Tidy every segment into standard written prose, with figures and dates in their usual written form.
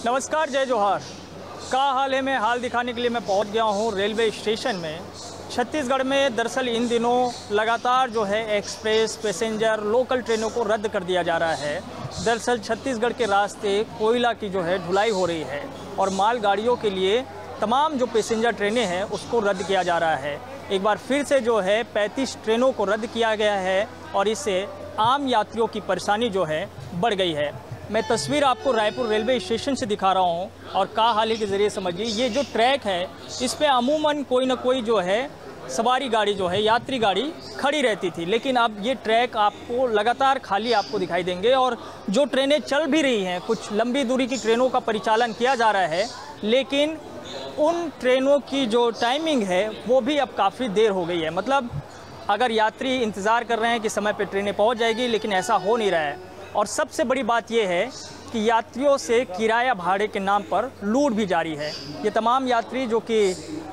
नमस्कार, जय जोहार। का हाल है, मैं हाल दिखाने के लिए मैं पहुंच गया हूं रेलवे स्टेशन में। छत्तीसगढ़ में दरअसल इन दिनों लगातार जो है एक्सप्रेस, पैसेंजर, लोकल ट्रेनों को रद्द कर दिया जा रहा है। दरअसल छत्तीसगढ़ के रास्ते कोयला की जो है ढुलाई हो रही है और मालगाड़ियों के लिए तमाम जो पैसेंजर ट्रेनें हैं उसको रद्द किया जा रहा है। एक बार फिर से जो है 35 ट्रेनों को रद्द किया गया है और इससे आम यात्रियों की परेशानी जो है बढ़ गई है। मैं तस्वीर आपको रायपुर रेलवे स्टेशन से दिखा रहा हूं और का हाल के ज़रिए समझिए, ये जो ट्रैक है इस पे अमूमन कोई ना कोई जो है सवारी गाड़ी जो है, यात्री गाड़ी खड़ी रहती थी, लेकिन अब ये ट्रैक आपको लगातार खाली आपको दिखाई देंगे। और जो ट्रेनें चल भी रही हैं, कुछ लंबी दूरी की ट्रेनों का परिचालन किया जा रहा है, लेकिन उन ट्रेनों की जो टाइमिंग है वो भी अब काफ़ी देर हो गई है। मतलब अगर यात्री इंतज़ार कर रहे हैं कि समय पर ट्रेनें पहुँच जाएगी, लेकिन ऐसा हो नहीं रहा है। और सबसे बड़ी बात यह है कि यात्रियों से किराया भाड़े के नाम पर लूट भी जारी है। ये तमाम यात्री जो कि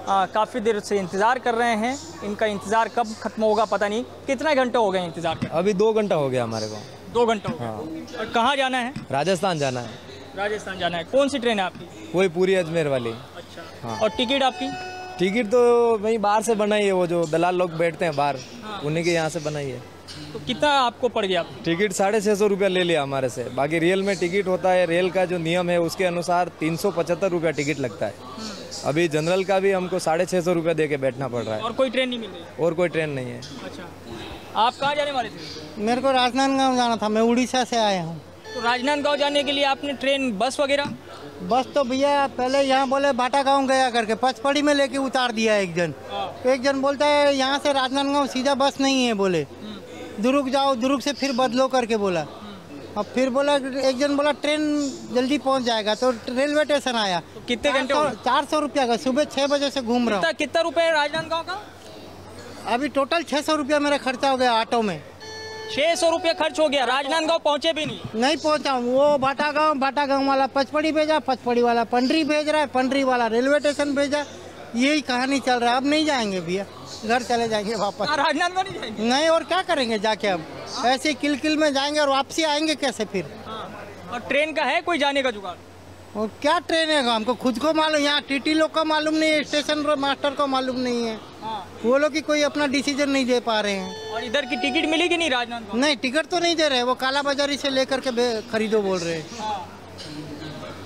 काफ़ी देर से इंतज़ार कर रहे हैं, इनका इंतज़ार कब खत्म होगा पता नहीं। कितने घंटे हो गए इंतज़ार कर? अभी 2 घंटा हो गया हमारे को। 2 घंटे हो गए। हाँ। और कहाँ जाना है? राजस्थान जाना है। राजस्थान जाना है। कौन सी ट्रेन है आपकी? वही पूरी अजमेर वाली। अच्छा। हाँ। और टिकट आपकी? टिकट तो वहीं बाहर से बनाई है, वो जो दलाल लोग बैठते हैं बाहर, उन्हीं के यहाँ से बनाई है। तो कितना आपको पड़ गया? टिकट 650 रुपया ले लिया हमारे से। बाकी रेल में टिकट होता है, रेल का जो नियम है उसके अनुसार 375 रुपया टिकट लगता है। अभी जनरल का भी हमको 650 रुपया दे के बैठना पड़ रहा है। और कोई ट्रेन नहीं मिल रही? और कोई ट्रेन नहीं है। अच्छा, आप कहाँ जाने वाले थे? मेरे को राजनांदगांव जाना था, मैं उड़ीसा से आया हूँ। तो राजनांदगांव जाने के लिए आपने ट्रेन, बस वगैरह? बस तो भैया पहले यहाँ बोले बाटा गाँव गया करके पचपड़ी में लेके उतार दिया एक जन। एक जन बोलता है यहाँ से राजनांदगांव सीधा बस नहीं है, बोले दुर्ग जाओ, दुर्ग से फिर बदलो करके बोला। अब फिर बोला, एक जन बोला ट्रेन जल्दी पहुँच जाएगा, तो रेलवे स्टेशन आया। तो कितने घंटे? 400 रुपया का। सुबह 6 बजे से घूम रहा हूँ। कितना रुपये है राजनांदगांव का? अभी टोटल 600 रुपया मेरा खर्चा हो गया ऑटो में। 600 रुपया खर्च हो गया, राजनांदगांव पहुँचे भी नहीं पहुँचा हूँ। वो बाटा गाँव वाला पचपड़ी भेजा, पचपड़ी वाला पंडरी भेज रहा है, पंडरी वाला रेलवे स्टेशन भेजा। यही कहानी चल रहा है। अब नहीं जाएंगे भैया, घर चले जाएंगे वापस। राजनांदगांव नहीं जाएंगे? नहीं, और क्या करेंगे जाके? अब ऐसे किल में जाएंगे और वापसी आएंगे कैसे फिर? और ट्रेन का है कोई जाने का जुगाड़? और क्या ट्रेन है, हमको खुद को मालूम, यहाँ टीटी लोग का मालूम नहीं है, स्टेशन मास्टर को मालूम नहीं है। वो लोग की कोई अपना डिसीजन नहीं दे पा रहे हैं। और इधर की टिकट मिलेगी नहीं राजनांदगांव? नहीं, टिकट तो नहीं दे रहे, वो काला बाजारी से लेकर के खरीदो बोल रहे हैं।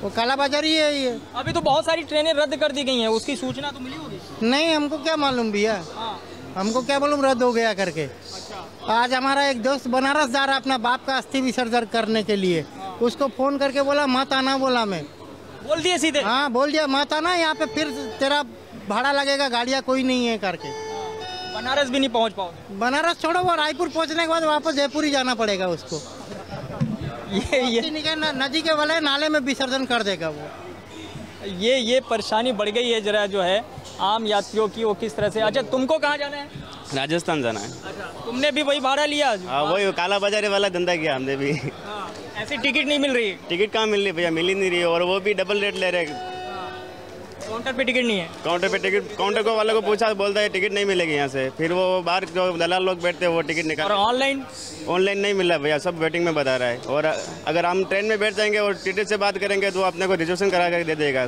वो काला बाजारी है ये। अभी तो बहुत सारी ट्रेनें रद्द कर दी गई हैं, उसकी सूचना तो मिली होगी? नहीं, हमको क्या मालूम भैया। हमको क्या मालूम रद्द हो गया करके। अच्छा। आज हमारा एक दोस्त बनारस जा रहा अपना बाप का अस्थि विसर्जन करने के लिए। उसको फोन करके बोला मत आना, बोला मैं बोल दिया सीधे? हाँ, बोल दिया मत आना, यहाँ पे फिर तेरा भाड़ा लगेगा, गाड़ियाँ कोई नहीं है करके। बनारस भी नहीं पहुँच पाओगे? बनारस छोड़ो, वो रायपुर पहुँचने के बाद वापस जयपुर ही जाना पड़ेगा उसको। ये नदी के वाले नाले में विसर्जन कर देगा वो। ये परेशानी बढ़ गई है जरा जो है आम यात्रियों की, वो किस तरह से। अच्छा, तुमको कहाँ जाना है? राजस्थान जाना है। अच्छा, तुमने भी वही भाड़ा लिया? हाँ, वही काला बाजारी वाला धंधा किया हमने भी। ऐसी टिकट नहीं मिल रही? टिकट कहाँ मिल रही भैया, मिल ही नहीं रही है, और वो भी डबल रेट ले रहे हैं। काउंटर पे टिकट नहीं है? काउंटर पे टिकट, काउंटर को वाले को पूछा, बोलता है टिकट नहीं मिलेगी यहाँ से। फिर वो बाहर जो दलाल लोग बैठते हैं वो टिकट निकाल। और ऑनलाइन नहीं मिल रहा भैया, सब वेटिंग में बता रहा है। और अगर हम ट्रेन में बैठ जाएंगे और टिकट से बात करेंगे तो अपने को रिजर्वेशन करा कर दे देगा।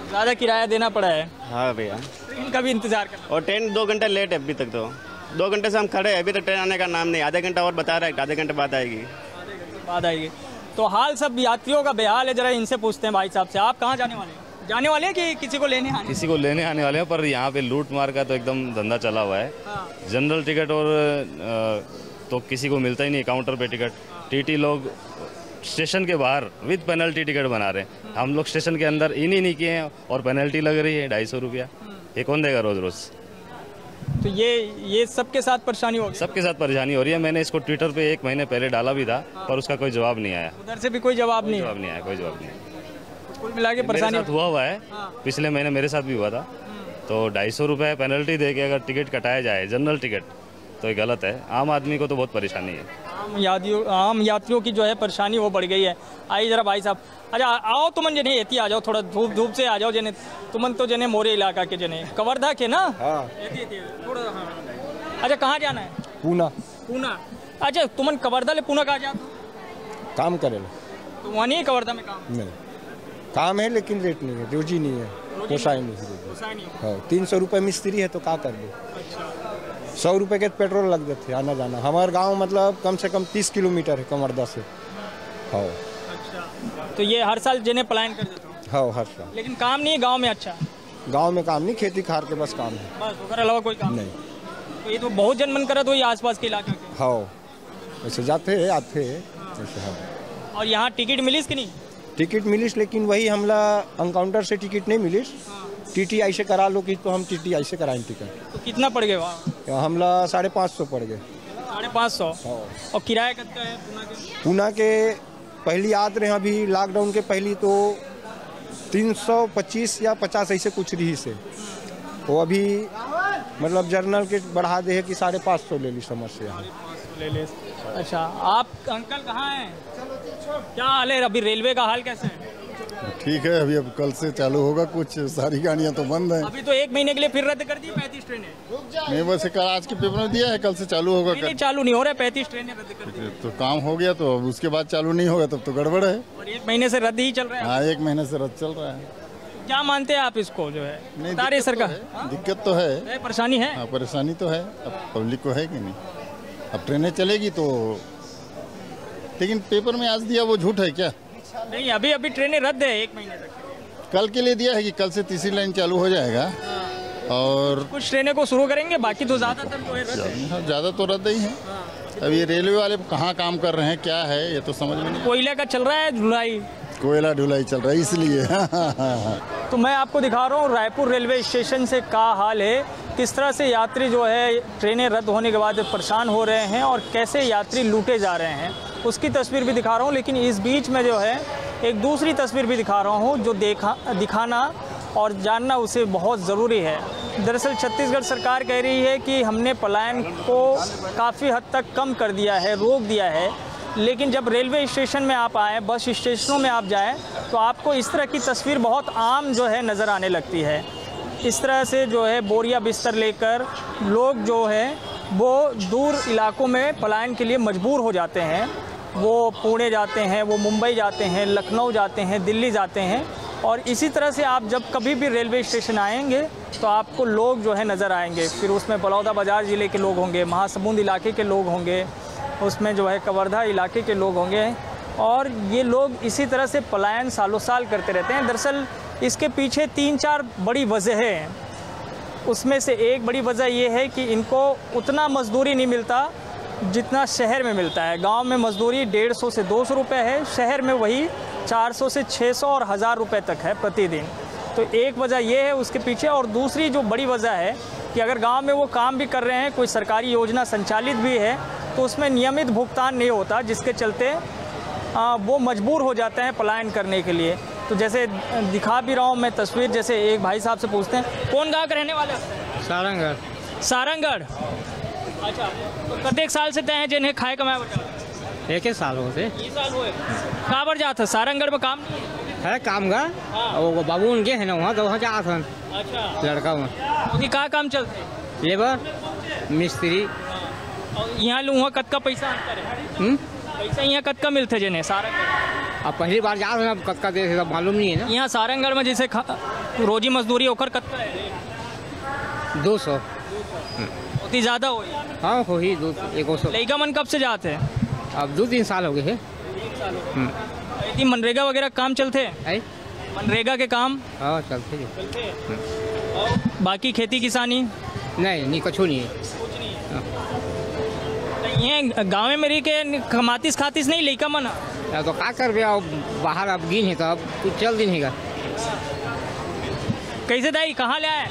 ज़्यादा किराया देना पड़ा है। हाँ भैया, ट्रेन का भी इंतजार करना। और ट्रेन 2 घंटे लेट है अभी तक। तो 2 घंटे से हम खड़े हैं, अभी तक ट्रेन आने का नाम नहीं। आधा घंटा और बता रहा है, आधे घंटे बाद आएगी। तो हाल सब यात्रियों का बेहाल है, जरा इनसे पूछते हैं भाई साहब से। आप कहाँ जाने वाले हैं? जाने वाले हैं कि किसी को लेने आने? किसी को लेने आने वाले हैं, पर यहाँ पे लूट मार का तो एकदम धंधा चला हुआ है। जनरल टिकट और तो किसी को मिलता ही नहीं काउंटर पे टिकट। टीटी लोग स्टेशन के बाहर विद पेनल्टी टिकट बना रहे हैं। हम लोग स्टेशन के अंदर इन ही नहीं किए हैं और पेनल्टी लग रही है 250 रुपया। ये कौन देगा रोज रोज? तो ये सबके साथ परेशानी हो गई? सबके साथ परेशानी हो रही है। मैंने इसको ट्विटर पे 1 महीने पहले डाला भी था, पर उसका कोई जवाब नहीं आया। उधर से भी कोई जवाब नहीं आया, कोई जवाब नहीं। कुल मिला के परेशानी हुआ है। पिछले महीने मेरे साथ भी हुआ था। तो 250 रुपये पेनल्टी दे के अगर टिकट कटाया जाए, जनरल टिकट, तो ये गलत है। आम आदमी को तो बहुत परेशानी है। आम यात्रियों की जो है परेशानी वो बढ़ गई है। आइए जरा भाई साहब, अच्छा आओ तुमन जने एती आ जाओ, थोड़ा धूप से आ जाओ जने। तुमन तो जने मोरे इलाका के जने कवर्धा के ना? हाँ। थोड़ा। अच्छा, कहाँ जाना है? पूना। पूना। अच्छा, तुमन कवर्धा ले पूना कहाँ जाते? काम करे। तो वहाँ नहीं है कवर्धा में काम? नहीं, काम है लेकिन रेट नहीं है, रोजी नहीं है, पोसाई नहीं है। हाँ, 300 रुपये मिस्त्री है तो क्या कर दो। 100 रुपये के पेट्रोल लग जाते आना जाना। हमारे गांव मतलब कम से कम 30 किलोमीटर है कमरदा से। हाँ। अच्छा, तो ये हर साल जिन्हें पलायन कर देते हो? हाँ, हर साल। लेकिन काम नहीं है गाँव में? अच्छा, गांव में काम नहीं, खेती खार के बस काम है, बस उसके अलावा कोई काम नहीं। तो ये तो बहुत जन मन करा तो ये आसपास के इलाके के। हाँ, वैसे जाते हैं आते हैं वैसे। हाँ। और यहाँ टिकट मिलीस कि नहीं? टिकट मिलीस लेकिन वही हमला एनकाउंटर से टिकट नहीं मिलीस। टीटीआई से करा लो कि तो हम टीटीआई से कराएं टिकट। तो कितना पड़ गए वहाँ? हमला 550 पड़ गए। 550? और किराया कितना है पूना के? पूना के पहली याद रहे अभी लॉकडाउन के पहली तो 325 या 50 ऐसे कुछ रही से, वो अभी मतलब जर्नल के बढ़ा दे है कि 550 ले ली समझ से यहाँ ले ले। अच्छा, आप अंकल कहाँ हैं? क्या हाल है अभी? रेलवे का हाल कैसे है? ठीक है, अभी अब कल से चालू होगा, कुछ सारी गाड़ियाँ तो बंद हैं। अभी तो 1 महीने के लिए फिर रद्द कर दी 35 ट्रेनें। नहीं, बस कल आज के पेपर में दिया है, कल से चालू होगा। नहीं, चालू नहीं हो रहा, 35 ट्रेनें रद्द कर दी। तो काम हो गया तो अब उसके बाद चालू नहीं होगा तब तो गड़बड़ है। और 1 महीने से रद्द ही चल रहा है? हाँ, 1 महीने से रद्द चल रहा है। क्या मानते हैं आप इसको जो है? नहीं, बता रही सरकार दिक्कत तो है, परेशानी है। हाँ, परेशानी तो है। अब पब्लिक को है कि नहीं, अब ट्रेनें चलेगी तो, लेकिन पेपर में आज दिया वो झूठ है क्या? नहीं, अभी ट्रेनें रद्द है 1 महीने तक। कल के लिए दिया है कि कल से तीसरी लाइन चालू हो जाएगा और कुछ ट्रेनें को शुरू करेंगे, बाकी तो ज्यादातर जो है रद्द है। ज़्यादा तो रद्द ही है। अब ये रेलवे वाले कहाँ काम कर रहे हैं, क्या है ये तो समझ में नहीं। कोयला का चल रहा है ढुलाई, कोयला ढुलाई चल रहा है इसलिए। तो मैं आपको दिखा रहा हूँ रायपुर रेलवे स्टेशन से क्या हाल है, किस तरह से यात्री जो है ट्रेनें रद्द होने के बाद परेशान हो रहे हैं और कैसे यात्री लूटे जा रहे हैं, उसकी तस्वीर भी दिखा रहा हूँ। लेकिन इस बीच में जो है एक दूसरी तस्वीर भी दिखा रहा हूँ जो दिखाना और जानना उसे बहुत ज़रूरी है। दरअसल छत्तीसगढ़ सरकार कह रही है कि हमने पलायन को काफ़ी हद तक कम कर दिया है, रोक दिया है, लेकिन जब रेलवे स्टेशन में आप आएँ, बस स्टेशनों में आप जाएं, तो आपको इस तरह की तस्वीर बहुत आम जो है नज़र आने लगती है। इस तरह से जो है बोरिया बिस्तर लेकर लोग जो है वो दूर इलाकों में पलायन के लिए मजबूर हो जाते हैं। वो पुणे जाते हैं, वो मुंबई जाते हैं, लखनऊ जाते हैं, दिल्ली जाते हैं। और इसी तरह से आप जब कभी भी रेलवे स्टेशन आएंगे तो आपको लोग जो है नज़र आएंगे। फिर उसमें बलौदाबाजार ज़िले के लोग होंगे, महासमुंद इलाके के लोग होंगे, उसमें जो है कवर्धा इलाके के लोग होंगे, और ये लोग इसी तरह से पलायन सालों साल करते रहते हैं। दरअसल इसके पीछे 3-4 बड़ी वजह हैं। उसमें से एक बड़ी वजह ये है कि इनको उतना मजदूरी नहीं मिलता जितना शहर में मिलता है। गांव में मजदूरी 150 से 200 रुपये है, शहर में वही 400 से 600 और 1000 रुपये तक है प्रतिदिन। तो एक वजह ये है उसके पीछे। और दूसरी जो बड़ी वजह है कि अगर गांव में वो काम भी कर रहे हैं, कोई सरकारी योजना संचालित भी है, तो उसमें नियमित भुगतान नहीं होता, जिसके चलते वो मजबूर हो जाते हैं पलायन करने के लिए। तो जैसे दिखा भी रहा हूँ मैं तस्वीर, जैसे एक भाई साहब से पूछते हैं, कौन गाँव के रहने वाले? सारंगढ़। सारंगढ़, अच्छा। तो कतेक साल से तय हैं जिन्हें खाए कमाए बचा? 1 साल हो गए। 2 साल हुए। कहाँ पर जाता? सारंगढ़ में काम नहीं है काम का। वो बाबू उनके है ना वहाँ, तो वहाँ जाता है। अच्छा, लड़का वहाँ उनकी कहाँ काम चलते? लेबर, मिस्त्री। और यहाँ वहाँ कतका पैसा अंतर है? पैसा यहाँ कतका मिलते जिन्हें सारंगढ़? अब पहली बार जा रहे हैं, अब कतका दे सब मालूम नहीं है ना। यहाँ सारंगढ़ में जैसे रोजी मजदूरी होकर कतका है? 200 उतनी ज़्यादा हो? हाँ हो ही 200। लड़का मन कब से जाते हैं? अब 2-3 साल हो गए हैं। इतनी मनरेगा वगैरह काम चलते हैं? मनरेगा के काम हाँ चलते हैं। और बाकी खेती किसानी नहीं कुछ नहीं है। ये गाँव में रही के कमातीस खातीस नहीं लड़का मन? तो क्या कर बाहर अब गिन है तो अब कुछ चल दिन है। कैसे दाई कहाँ ले आए?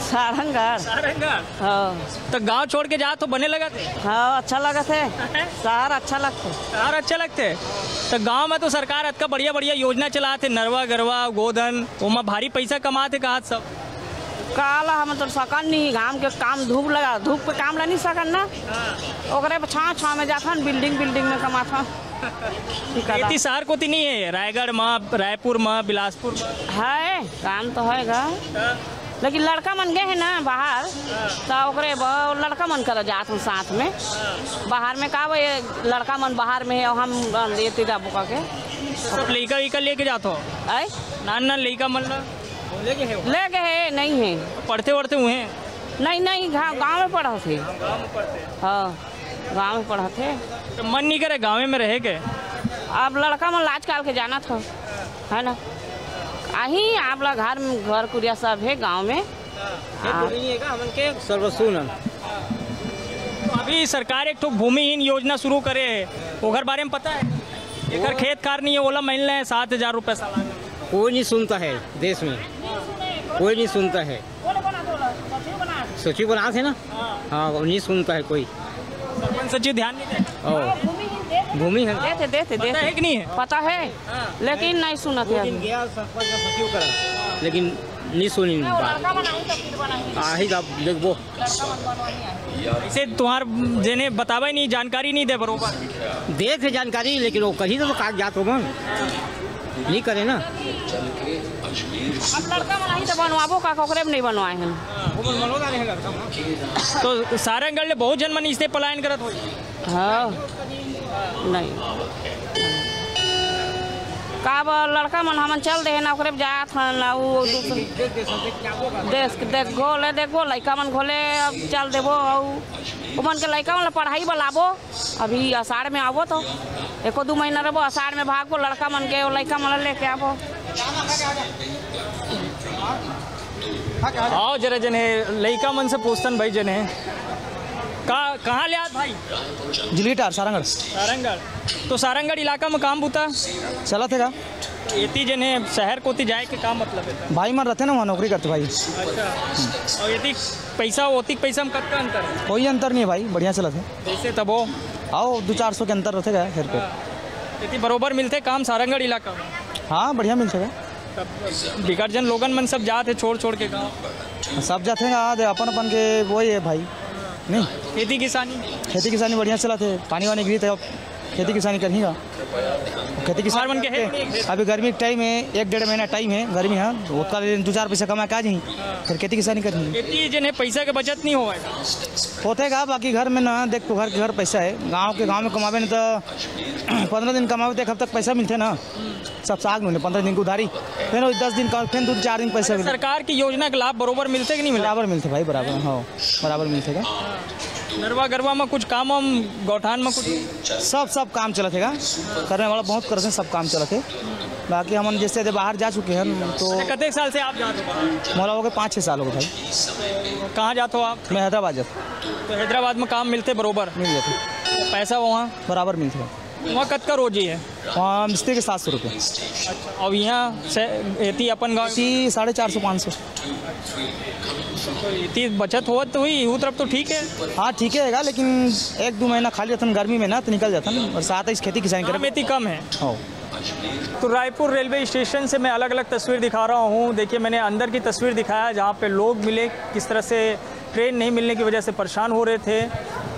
सारंगढ़। सारंगढ़, हाँ। तो गांव छोड़ के जा तो बने लगा थे? हाँ, अच्छा लगा थे। शहर अच्छा लगते। शहर अच्छा लगते। तो गांव में तो सरकार अतका बढ़िया बढ़िया योजना चलाते, नरवा गरवा गोधन, वहाँ भारी पैसा कमाते कहा सब। काला हम तो सकन नहीं, गाँव के काम धूप पे काम ला नहीं सकन ना। ओकरे छाँ में जाता बिल्डिंग में कमाता। खेती शहर को नहीं है? रायगढ़ में, रायपुर में, बिलासपुर में है काम तो है, लेकिन लड़का मन गए है ना बाहर, तो ओकरे लड़का मन कर जात हूँ साथ में। बाहर में का लड़का मन बाहर में है, हम देते बुका के सब लड़का विका लेके जाते हो? आए नान लड़का मतलब लेके है नहीं है। पढ़ते वढ़ते हुए हैं? नहीं गाँव में पढ़ा थे। हाँ गाँव में पढ़ा थे। तो मन नहीं करे गाँव में रहे के? अब लड़का में लाज काल के जाना था, है ना। आही आप लोग घर कुरिया सब है गाँव में। तो अभी सरकार एक तो भूमिहीन योजना शुरू करे है, ओकर बारे में पता है? एक खेत कार नहीं है, ओला महिला है 7,000 रुपये सालाना। कोई नहीं सुनता है देश में, कोई नहीं सुनता है। सचिव बना थे ना, हाँ नहीं सुनता है कोई। सरपंच सचिव ध्यान नहीं देते? भूमि है देते पता है कि नहीं है? पता है लेकिन नहीं सुना थे। सचिव करा लेकिन नहीं सुनी बात। आही देखो इसे तुम्हार जेने बतावा ही नहीं, जानकारी नहीं दे बरोबर। देख है जानकारी लेकिन वो कहीं तो कागजात हो नहीं करे ना। अब लड़का में नहीं तो बनवाबो का कोकरे में नहीं बनवाए हैं। तो सारंगढ़ ले बहुत जन मन इससे पलायन करत हो? हाँ नहीं का लड़का मन हमन चल दे ना ओकरे जात ना वो देख घोले देखो लड़का मन घोले अब चल देबो और मन के लड़का मन पढ़ाई बलाबो। अभी आषाढ़ में आवो तो 1-2 महीना रहो, आषाढ़ में भागो लड़का मन के लड़का मन लेके आवो। आओ जरा जने लड़का मन से पूछतन भाई जने कहाँ ले आत भाई? जिलीटार सारंगढ़। सारंगढ़ तो सारंगढ़ इलाका में काम बूता चला थे का? इतनी जने शहर को जाए के काम मतलब है भाई मन रहते ना वहाँ नौकरी करते भाई। अच्छा और यदि पैसा ओतिक पैसा में कब का अंतर है? कोई अंतर नहीं है भाई, बढ़िया चला थे। जैसे तब हो आओ 200-400 के अंतर रहते गए फिर पे। यदि बरोबर मिलते काम सारंगढ़ इलाका में? हाँ बढ़िया मिलते गए। बिगड़ जन लोगन मन सब जाते छोड़ के गाँव सब जाते हैं अपन के वही है भाई। नहीं खेती किसानी बढ़िया चला थे, पानी वानी गिरी थे, अब खेती किसानी करेंगे। खेती किसान बन के अभी गर्मी का टाइम है, 1-1.5 महीना टाइम है गर्मी है, उसका 2-4 पैसा कमा के आ जाए फिर खेती किसानी करेंगे। खेती जने पैसा के बचत नहीं होते का बाकी घर में ना देख तो घर पैसा है। गाँव में कमावे नहीं तो 15 दिन कमावे तो 1 हफ्ते तक पैसा मिलते ना। सब साग मिले 15 दिन की उधारी, फिर 10 दिन का फिर 2-4 दिन पैसा मिलते। सरकार की योजना के लाभ बरोबर मिलते कि नहीं? बराबर मिलते भाई, बराबर। हाँ बराबर मिलते का। नरवा गरवा में कुछ काम गौठान में कुछ सब काम चलते का, करने वाला बहुत करते हैं, सब काम चलते। बाकी हम जैसे बाहर जा चुके हैं तो कितने साल से आप जाते हो? मोला हो गए 5-6 साल हो गए भाई। कहाँ जाते हो आप? मैं हैदराबाद जाता। तो हैदराबाद में काम मिलते बरोबर? मिल जाते। पैसा वहाँ बराबर मिलते है। वहाँ कत का रोजी है? वहाँ मिस्त्री के 700 रुपये। अच्छा और यहाँ से अपन गाँव 450-500। तो इतनी बचत हो तो हुई वो तरफ तो ठीक है। हाँ ठीक है लेकिन 1-2 महीना खाली जाता गर्मी में ना तो निकल जाता ना, बरसात इस खेती किसानी में इतनी कम है। हाँ तो रायपुर रेलवे स्टेशन से मैं अलग अलग तस्वीर दिखा रहा हूँ। देखिए मैंने अंदर की तस्वीर दिखाया जहाँ पे लोग मिले, किस तरह से ट्रेन नहीं मिलने की वजह से परेशान हो रहे थे।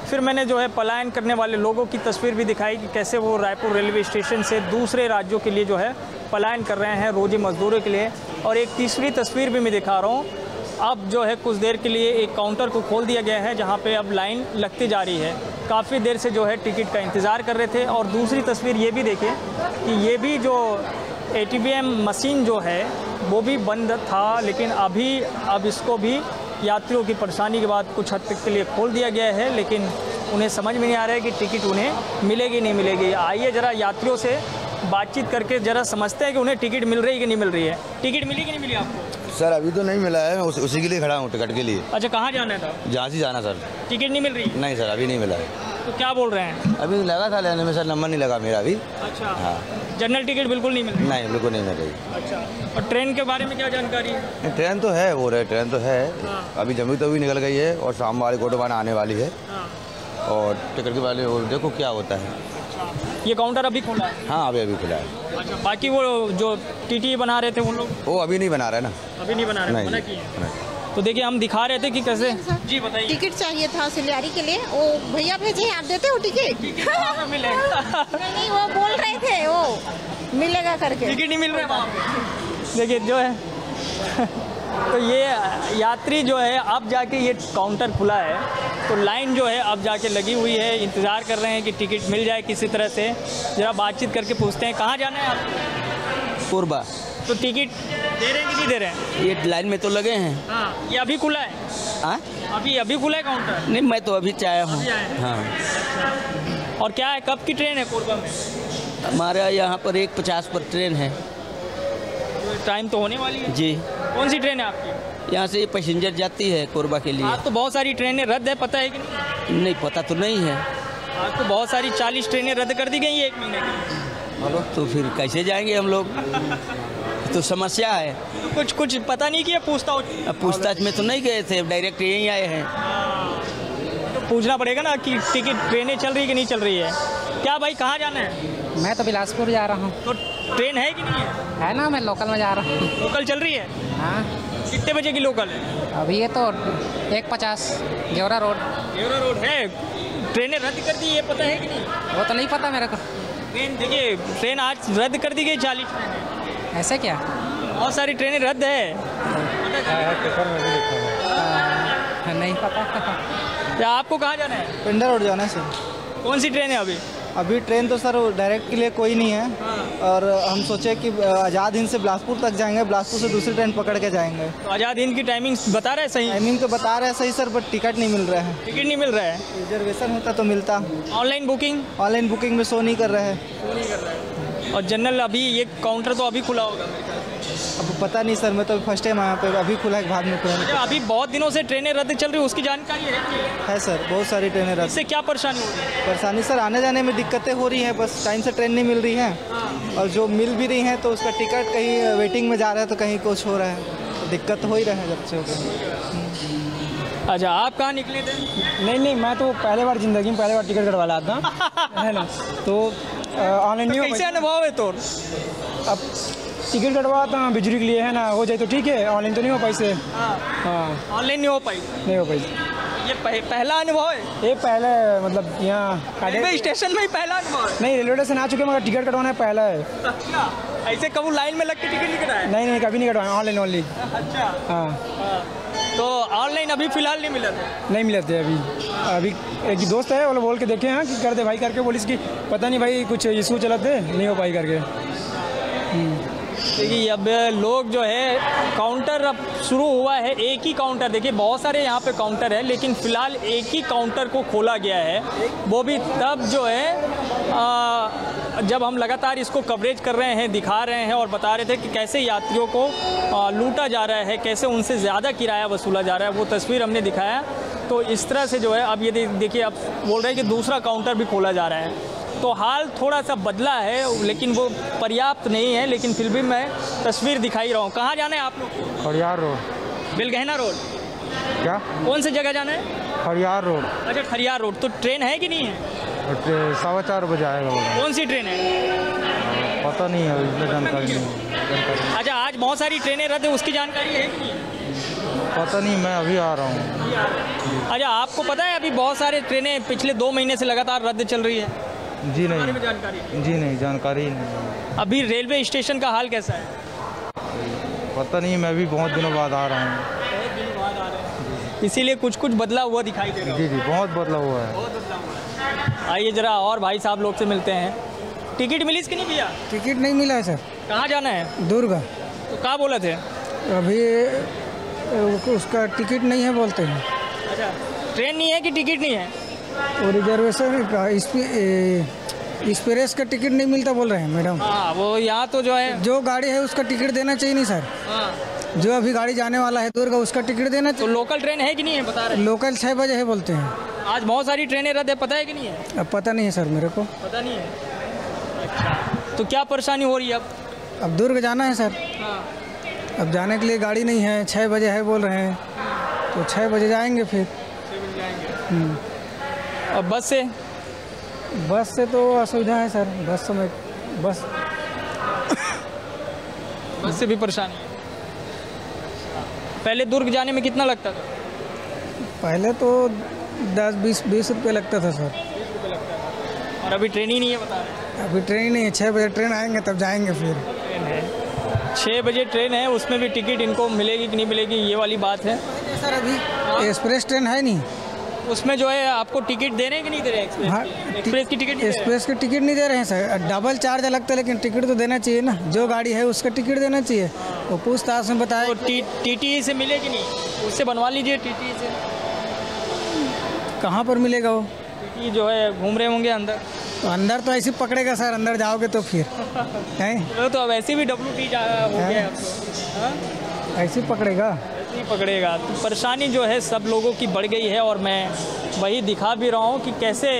फिर मैंने जो है पलायन करने वाले लोगों की तस्वीर भी दिखाई कि कैसे वो रायपुर रेलवे स्टेशन से दूसरे राज्यों के लिए जो है पलायन कर रहे हैं रोजी मजदूरों के लिए। और एक तीसरी तस्वीर भी मैं दिखा रहा हूँ। अब जो है कुछ देर के लिए एक काउंटर को खोल दिया गया है जहाँ पे अब लाइन लगती जा रही है। काफ़ी देर से जो है टिकट का इंतज़ार कर रहे थे। और दूसरी तस्वीर ये भी देखिए कि ये भी जो ATM मशीन जो है वो भी बंद था, लेकिन अब इसको भी यात्रियों की परेशानी के बाद कुछ हद तक के लिए खोल दिया गया है। लेकिन उन्हें समझ में नहीं आ रहा है कि टिकट उन्हें मिलेगी नहीं मिलेगी। आइए ज़रा यात्रियों से बातचीत करके ज़रा समझते हैं कि उन्हें टिकट मिल रही है कि नहीं मिल रही है। टिकट मिली कि नहीं मिली आपको? सर अभी तो नहीं मिला है, मैं उसी के लिए खड़ा हूँ टिकट के लिए। अच्छा कहाँ जाना था? झांसी जाना सर। टिकट नहीं मिल रही? नहीं सर अभी नहीं मिला है। तो क्या बोल रहे हैं? अभी लगा था लेने में सर, नंबर नहीं लगा मेरा अभी। अच्छा हाँ जनरल टिकट बिल्कुल नहीं मिल रही? नहीं बिल्कुल नहीं मिल रही। अच्छा और ट्रेन के बारे में क्या जानकारी है? ट्रेन तो है, वो रहे ट्रेन तो है। अभी जम्मू तवी निकल गई है और शाम वाली कोटवाना आने वाली है। और टिकट के बारे में देखो क्या होता है। ये काउंटर अभी खुला है? हाँ अभी खुला है। अच्छा बाकी वो जो TT बना रहे थे उन लोग? वो अभी नहीं बना रहे ना। अभी नहीं बना रहे, मना किए। तो देखिए हम दिखा रहे थे कि कैसे। जी बताइए। टिकट चाहिए था सिलियारी के लिए, वो भैया भेजे, आप देते हो टिकट? मिलेगा नहीं वो बोल रहे थे वो मिलेगा करके। टिकट नहीं मिल रहा है वहाँ पे। देखिए जो है तो ये यात्री जो है अब जाके ये काउंटर खुला है, तो लाइन जो है अब जाके लगी हुई है, इंतज़ार कर रहे हैं कि टिकट मिल जाए किसी तरह से। ज़रा बातचीत करके पूछते हैं, कहाँ जाना है आपको? कोरबा। तो टिकट दे रहे हैं कि नहीं दे रहे हैं? ये लाइन में तो लगे हैं। हाँ, ये अभी खुला है? हाँ, अभी खुला है काउंटर? नहीं, मैं तो अभी आया हूँ। हाँ। और क्या है, कब की ट्रेन है कोरबा में? हमारे यहाँ पर 1:50 पर ट्रेन है। टाइम तो होने वाली है जी। कौन सी ट्रेन है आपकी? यहाँ से पैसेंजर जाती है कोरबा के लिए। आज तो बहुत सारी ट्रेनें रद्द है, पता है कि नहीं? नहीं, पता तो नहीं है। आज तो बहुत सारी 40 ट्रेनें रद्द कर दी गई है 1 महीने की। तो फिर कैसे जाएंगे हम लोग? तो समस्या है। तो कुछ पता नहीं किया पूछताछ में तो नहीं गए थे, डायरेक्ट यहीं आए हैं। तो पूछना पड़ेगा ना कि टिकट ट्रेनें चल रही है कि नहीं चल रही है। क्या भाई, कहाँ जाना है? मैं तो बिलासपुर जा रहा हूँ। तो ट्रेन है कि नहीं है? है ना, मैं लोकल में जा रहा हूँ। लोकल चल रही है? हाँ। कितने बजे की लोकल है? अभी ये तो 1:50 गेवरा रोड है। ट्रेनें रद्द कर दी, ये पता है कि नहीं? वो तो नहीं पता मेरे को। ट्रेन देखिए, ट्रेन आज रद्द कर दी गई 40 ट्रेनें। ऐसे क्या? बहुत सारी ट्रेनें रद्द है। नहीं पता। क्या आपको कहाँ जाना है? पिंडा रोड जाना है सर। कौन सी ट्रेन है अभी? अभी ट्रेन तो सर डायरेक्ट के लिए कोई नहीं है, और हम सोचे कि आज़ाद हिंद से बिलासपुर तक जाएंगे, बिलासपुर से दूसरी ट्रेन पकड़ के जाएंगे। तो आज़ाद हिंद की टाइमिंग बता रहे हैं सही? टाइमिंग तो बता रहे हैं सही सर, बट टिकट नहीं मिल रहा है। टिकट नहीं मिल रहा है? रिजर्वेशन होता तो मिलता। ऑनलाइन बुकिंग में शो नहीं कर रहा है। और जनरल अभी ये काउंटर तो अभी खुला होगा? अब पता नहीं सर, मैं तो फर्स्ट टाइम आया पे, अभी खुला है, बाद में खुला। अभी बहुत दिनों से ट्रेनें रद्द चल रही है, उसकी जानकारी है सर? बहुत सारी ट्रेनें रद्द। इससे क्या परेशानी हो रही है? परेशानी सर, आने जाने में दिक्कतें हो रही हैं, बस टाइम से ट्रेन नहीं मिल रही है। और जो मिल भी रही है तो उसका टिकट कहीं वेटिंग में जा रहा है, तो कहीं कुछ हो रहा है, तो दिक्कत हो ही रहा है जब से हो। अच्छा, आप कहाँ निकले थे? नहीं, मैं तो पहले बार ज़िंदगी में टिकट कटवा लाया था है ना, तो ऑनलाइन नहीं। कैसे अनुभव है तो? अब टिकट कटवाता हूँ बिजली के लिए, है ना, हो जाए तो ठीक है, ऑनलाइन तो नहीं हो पाई से। हाँ, ऑनलाइन नहीं हो पाई? नहीं हो पाई। ये पहला अनुभव है? ये पहले मतलब यहाँ रेलवे स्टेशन में ही पहला अनुभव है? नहीं, रेलवे स्टेशन आ चुके मगर टिकट कटवाना है पहला है। अच्छा, ऐसे कभी लाइन में लग के टिकट नहीं कटाया? नहीं, कभी नहीं कटवाया, ऑनलाइन ओनली। अच्छा। हाँ। तो ऑनलाइन अभी फ़िलहाल नहीं मिला था? नहीं मिले थे अभी एक दोस्त है, वो बोल के देखे हैं कि कर दे भाई करके, पुलिस की पता नहीं भाई कुछ इशू चला थे, नहीं हो पाई करके। देखिए अब लोग जो है, काउंटर अब शुरू हुआ है, एक ही काउंटर, देखिए बहुत सारे यहाँ पे काउंटर है, लेकिन फ़िलहाल एक ही काउंटर को खोला गया है। वो भी तब जो है जब हम लगातार इसको कवरेज कर रहे हैं, दिखा रहे हैं और बता रहे थे कि कैसे यात्रियों को लूटा जा रहा है, कैसे उनसे ज़्यादा किराया वसूला जा रहा है, वो तस्वीर हमने दिखाया। तो इस तरह से जो है अब ये देखिए, अब बोल रहे हैं कि दूसरा काउंटर भी खोला जा रहा है। तो हाल थोड़ा सा बदला है, लेकिन वो पर्याप्त नहीं है, लेकिन फिर भी मैं तस्वीर दिखाई रहा हूँ। कहाँ जाना है आप लोग? खरियार रोड। बेलगहना रोड? क्या? कौन सी जगह जाना है? खरियार रोड। अच्छा, खरियार रोड। तो ट्रेन है कि नहीं है? 4:15 बजे आएगा। कौन सी ट्रेन है? पता नहीं है, इसमें जानकारी नहीं। अच्छा, आज बहुत सारी ट्रेनें रद्द है, उसकी जानकारी है कि नहीं? पता नहीं, मैं अभी आ रहा हूँ। अच्छा, आपको पता है अभी बहुत सारी ट्रेनें पिछले 2 महीने से लगातार रद्द चल रही है? जी नहीं, जानकारी? जी नहीं, जानकारी नहीं। अभी रेलवे स्टेशन का हाल कैसा है? पता नहीं, मैं भी बहुत दिनों बाद आ रहा हूँ, इसीलिए कुछ बदला हुआ दिखाई दे रहा है। जी, बहुत बदला हुआ है। आइए जरा और भाई साहब लोग से मिलते हैं। टिकट मिली कि नहीं भैया? टिकट नहीं मिला है सर। कहाँ जाना है? दुर्ग। तो कहाँ बोले थे? अभी उसका टिकट नहीं है बोलते हैं। अच्छा, ट्रेन नहीं है कि टिकट नहीं है? वो रिजर्वेशन का एक्सप्रेस का टिकट नहीं मिलता बोल रहे हैं मैडम। हाँ, वो यहाँ तो जो है, जो गाड़ी है उसका टिकट देना चाहिए नहीं सर। हाँ। जो अभी गाड़ी जाने वाला है दुर्ग, उसका टिकट देना चाहिए। तो लोकल ट्रेन है कि नहीं है बता रहे? लोकल 6 बजे है बोलते हैं। आज बहुत सारी ट्रेनें रद्द है, पता है कि नहीं है? अब पता नहीं है सर, मेरे को पता नहीं है। अच्छा, तो क्या परेशानी हो रही है अब दुर्ग जाना है सर। हाँ। अब जाने के लिए गाड़ी नहीं है, 6 बजे है बोल रहे हैं, तो 6 बजे जाएंगे फिर। अब बस से तो असुविधा है सर। बस से भी परेशानी है। पहले दुर्ग जाने में कितना लगता था? पहले तो 10-20 रुपये लगता था सर। 20 रुपये लगता था। और अभी ट्रेन ही नहीं है बता रहे? अभी ट्रेन नहीं है, 6 बजे ट्रेन आएंगे तब जाएंगे फिर। ट्रेन है। 6 बजे ट्रेन है, उसमें भी टिकट इनको मिलेगी कि नहीं मिलेगी, ये वाली बात है सर। अभी एक्सप्रेस ट्रेन है नहीं, उसमें जो है आपको टिकट दे रहे हैं कि नहीं दे रहे हैं? हाँ, एक्सप्रेस की टिकट एक्सप्रेस की टिकट नहीं दे रहे हैं सर। डबल चार्ज लगता है, लेकिन टिकट तो देना चाहिए ना, जो गाड़ी है उसका टिकट देना चाहिए। वो पूछताछ में बताया। तो TTE से मिले कि नहीं? उससे बनवा लीजिए TTE से। कहाँ पर मिलेगा वो? TTE जो है घूम रहे होंगे अंदर। तो अंदर तो ऐसे पकड़ेगा सर, अंदर जाओगे तो फिर हैं तो अब ऐसे भी WT हो गया अब तो, ऐसे पकड़ेगा, पकड़ेगा। तो परेशानी जो है सब लोगों की बढ़ गई है और मैं वही दिखा भी रहा हूँ कि कैसे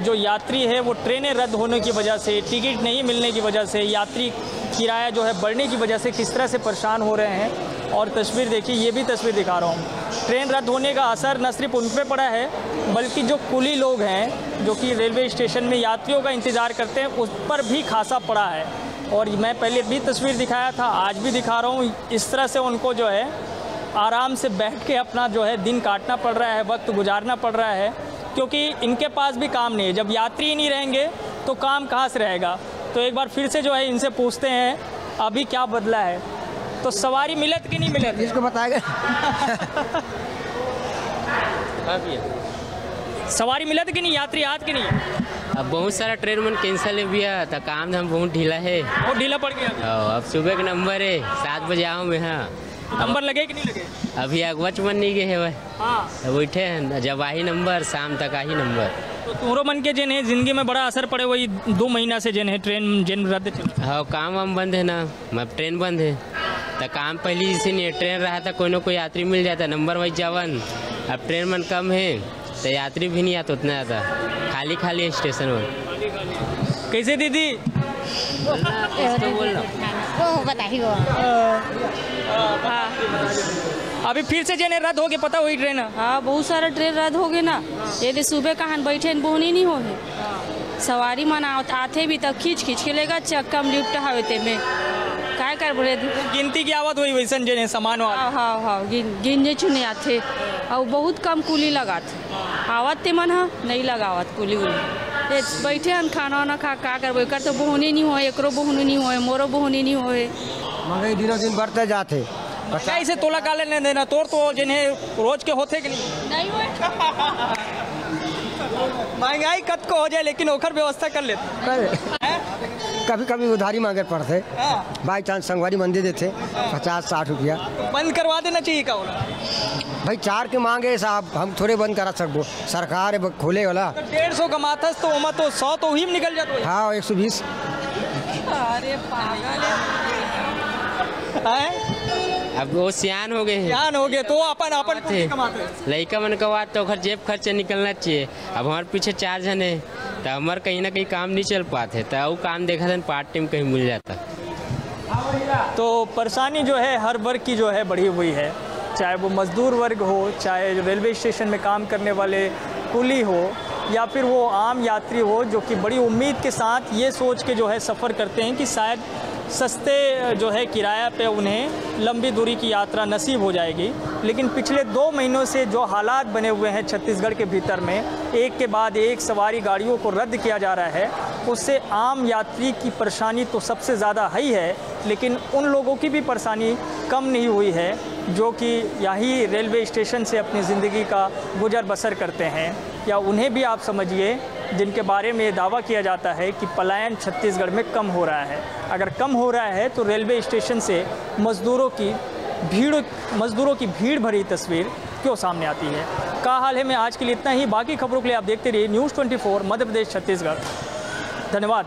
जो यात्री है वो ट्रेनें रद्द होने की वजह से, टिकट नहीं मिलने की वजह से, यात्री किराया जो है बढ़ने की वजह से किस तरह से परेशान हो रहे हैं। और तस्वीर देखिए, ये भी तस्वीर दिखा रहा हूँ। ट्रेन रद्द होने का असर न सिर्फ उन पर पड़ा है, बल्कि जो कुली लोग हैं जो कि रेलवे स्टेशन में यात्रियों का इंतज़ार करते हैं, उस पर भी खासा पड़ा है। और मैं पहले भी तस्वीर दिखाया था, आज भी दिखा रहा हूँ। इस तरह से उनको जो है आराम से बैठ के अपना जो है दिन काटना पड़ रहा है, वक्त गुजारना पड़ रहा है, क्योंकि इनके पास भी काम नहीं है। जब यात्री ही नहीं रहेंगे तो काम कहाँ से रहेगा। तो एक बार फिर से जो है इनसे पूछते हैं अभी क्या बदला है। तो सवारी मिलत कि नहीं मिलत, इसको बताएगा। सवारी मिलत कि नहीं, यात्री आत कि नहीं? अब बहुत सारा ट्रेन मन कैंसिल भी है, तो काम धाम बहुत ढीला है। बहुत ढीला पड़ गया। अब सुबह का नंबर है 7 बजे आऊँ मैं। हाँ, नंबर लगे कि नहीं लगे? अभी अगवच मन नहीं गए है वह। हाँ, बैठे हैं, जब आई नंबर शाम तक आई नंबर। तो तोरो मन के जिन है जिंदगी में बड़ा असर पड़े, वही 2 महीना से जिन है ट्रेन जिन रद्द चल। हाँ, काम वाम बंद है ना, मतलब ट्रेन बंद है। तो काम पहले जैसे नहीं, ट्रेन रहा था कोई ना कोई यात्री मिल जाता, नंबर वाइज जावन। अब ट्रेन मन कम है तो यात्री भी नहीं आता उतना ज़्यादा, खाली खाली है स्टेशन में। कैसे दीदी? वो बताइए वो। अभी फिर से जेने रद्द हो गए, पता हुई ट्रेन? हाँ, बहुत सारा ट्रेन रद्द हो गए ना। यदि सुबह कहाँ बैठे बोहनी नहीं हो है, सवारी मन आते भी तक खींच खींच के लेगा, चक्का में लिफ्ट हावे में काय कर बोले। गिनती की आवत हुई वैसन जेने सामान वाला। हाँ हाँ, गिनने चुने आते और बहुत कम कुली लगाते। आवत ते मन हाँ नहीं लगावत कुली उली। बैठे हम खाना वाना खा का करबो, कर तो बोहनी नहीं हो, एकरो बोहनी नहीं हो, मोरो बोहनी नहीं हो। महंगाई दिनों दिन बढ़ते जाते। कैसे तोला काले नहीं देना, तोड़ तो जिन्हें रोज के होते कि नहीं महंगाई कद को हो जाए, लेकिन ओखर व्यवस्था कर लेते। कभी कभी उधारी मांगे पड़ते, बाई चांस संगवारी मंदिर देते 50-60 रुपया। बंद करवा देना चाहिए का भाई 4 के मांगे साहब, हम थोड़े बंद करा सकबो, सरकार खोले वाला। 150 कमाता तो उमा तो 100 तो ही निकल जाता। हाँ, 120। अरे पागल है। अब वो सियान हो गए हैं, सियान हो गए तो अपन कमाते। लड़का मन का बात तो जेब खर्चा निकलना चाहिए। अब हमारे पीछे 4 जन है, तो हमारे कहीं ना कहीं काम नहीं चल पाते, तो वो काम देखा था पार्ट टाइम कहीं मिल जाता। तो परेशानी जो है हर वर्ग की जो है बढ़ी हुई है, चाहे वो मजदूर वर्ग हो, चाहे रेलवे स्टेशन में काम करने वाले कुली हो, या फिर वो आम यात्री हो, जो कि बड़ी उम्मीद के साथ ये सोच के जो है सफ़र करते हैं कि शायद सस्ते जो है किराया पे उन्हें लंबी दूरी की यात्रा नसीब हो जाएगी। लेकिन पिछले 2 महीनों से जो हालात बने हुए हैं छत्तीसगढ़ के भीतर में, एक के बाद एक सवारी गाड़ियों को रद्द किया जा रहा है, उससे आम यात्री की परेशानी तो सबसे ज़्यादा ही है, लेकिन उन लोगों की भी परेशानी कम नहीं हुई है जो कि यही रेलवे स्टेशन से अपनी ज़िंदगी का गुजर बसर करते हैं, या उन्हें भी आप समझिए जिनके बारे में ये दावा किया जाता है कि पलायन छत्तीसगढ़ में कम हो रहा है। अगर कम हो रहा है तो रेलवे स्टेशन से मज़दूरों की भीड़ भरी तस्वीर क्यों सामने आती है। का हाल है में आज के लिए इतना ही। बाकी खबरों के लिए आप देखते रहिए News 24 मध्य प्रदेश छत्तीसगढ़। धन्यवाद।